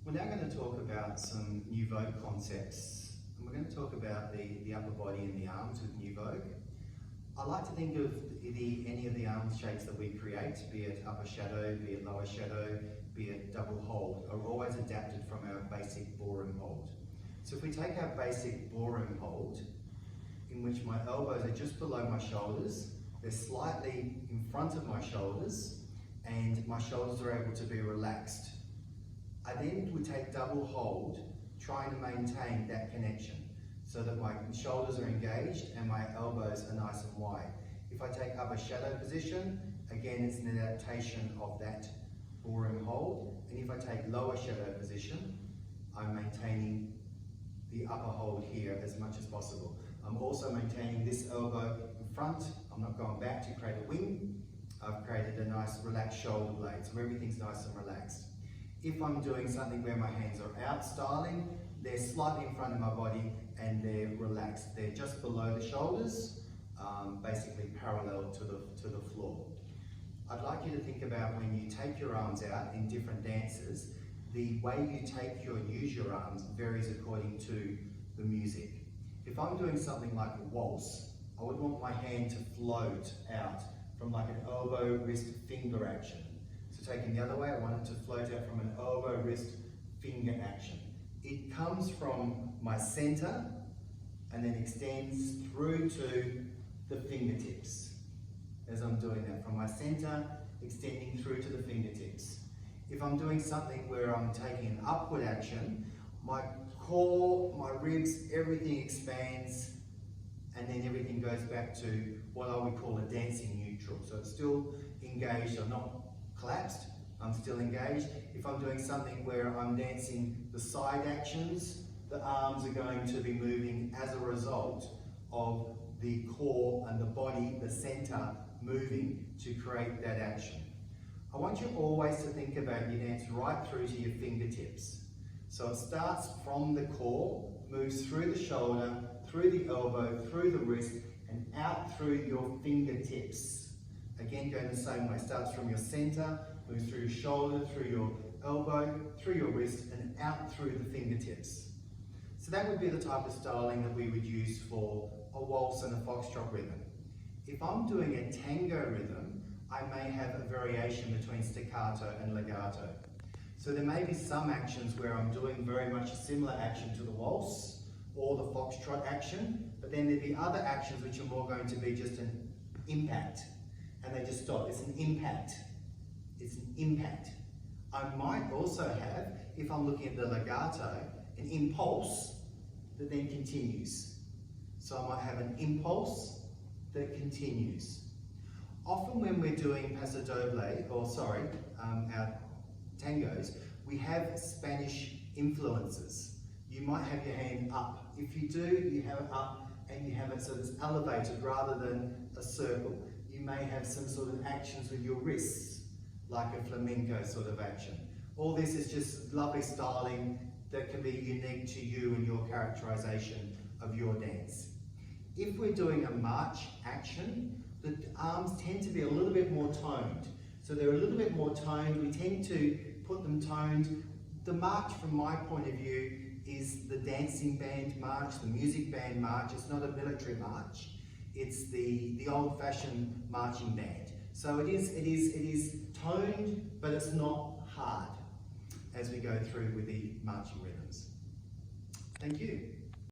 We're now going to talk about some new Vogue concepts, and we're going to talk about the upper body and the arms with new Vogue. I like to think of any of the arm shapes that we create, be it upper shadow, be it lower shadow, be it double hold, are always adapted from our basic ballroom hold. So if we take our basic ballroom hold, in which my elbows are just below my shoulders, they're slightly in front of my shoulders, and my shoulders are able to be relaxed. I then would take double hold, trying to maintain that connection so that my shoulders are engaged and my elbows are nice and wide. If I take upper shadow position, again it's an adaptation of that ballroom hold. And if I take lower shadow position, I'm maintaining the upper hold here as much as possible. I'm also maintaining this elbow in front. I'm not going back to create a wing. I've created a nice relaxed shoulder blade, so everything's nice and relaxed. If I'm doing something where my hands are out styling, they're slightly in front of my body and they're relaxed. They're just below the shoulders, basically parallel to the floor. I'd like you to think about when you take your arms out in different dances, the way you use your arms varies according to the music. If I'm doing something like a waltz, I would want my hand to float out from like an elbow, wrist, finger action. So taking the other way, I want it to float out from an elbow, wrist, finger action. It comes from my center and then extends through to the fingertips. As I'm doing that, from my center, extending through to the fingertips. If I'm doing something where I'm taking an upward action, my core, my ribs, everything expands, and then everything goes back to what I would call a dancing neutral. So it's still engaged, I'm not collapsed, I'm still engaged. If I'm doing something where I'm dancing the side actions, the arms are going to be moving as a result of the core and the body, the center, moving to create that action. I want you always to think about your dance right through to your fingertips. So it starts from the core, moves through the shoulder, through the elbow, through the wrist, and out through your fingertips. Again, going the same way. Starts from your center, moves through your shoulder, through your elbow, through your wrist, and out through the fingertips. So that would be the type of styling that we would use for a waltz and a foxtrot rhythm. If I'm doing a tango rhythm, I may have a variation between staccato and legato. So there may be some actions where I'm doing very much a similar action to the waltz or the foxtrot action, but then there'd be other actions which are more going to be just an impact, and they just stop. It's an impact. It's an impact. I might also have, if I'm looking at the legato, an impulse that then continues. So I might have an impulse that continues. Often when we're doing paso doble, our tangos, we have Spanish influences. You might have your hand up. If you do, you have it up and you have it so it's elevated rather than a circle. You may have some sort of actions with your wrists, like a flamenco sort of action. All this is just lovely styling that can be unique to you and your characterization of your dance. If we're doing a march action, the arms tend to be a little bit more toned. So they're a little bit more toned. We tend to put them toned. The march, from my point of view, is the dancing band march, the music band march. It's not a military march. It's the old-fashioned marching band. So it is toned, but it's not hard as we go through with the marching rhythms. Thank you.